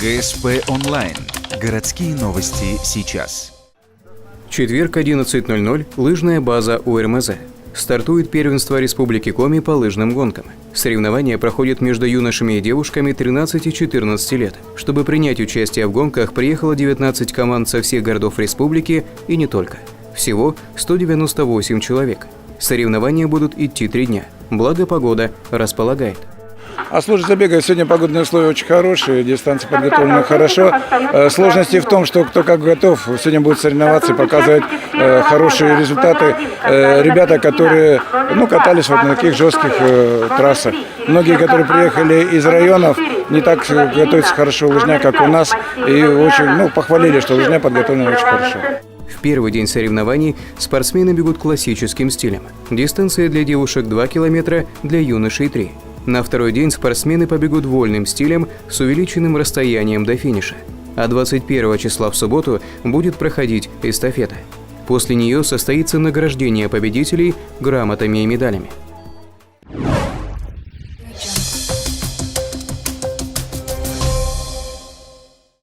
ГСП онлайн. Городские новости сейчас. Четверг, 11:00. Лыжная база УРМЗ. Стартует первенство Республики Коми по лыжным гонкам. Соревнования проходят между юношами и девушками 13 и 14 лет. Чтобы принять участие в гонках, приехало 19 команд со всех городов республики и не только. Всего 198 человек. Соревнования будут идти 3 дня. Благо погода располагает. А сложность забега сегодня погодные условия очень хорошие, дистанция подготовлена хорошо. Сложности в том, что кто как готов, сегодня будет соревноваться и показывать хорошие результаты. Ребята, которые катались вот на таких жестких трассах. Многие, которые приехали из районов, не так готовятся хорошо лыжня, как у нас. И очень похвалили, что лыжня подготовлена очень хорошо. В первый день соревнований спортсмены бегут классическим стилем. Дистанция для девушек 2 километра, для юношей 3. На второй день спортсмены побегут вольным стилем с увеличенным расстоянием до финиша. А 21 числа в субботу будет проходить эстафета. После нее состоится награждение победителей грамотами и медалями.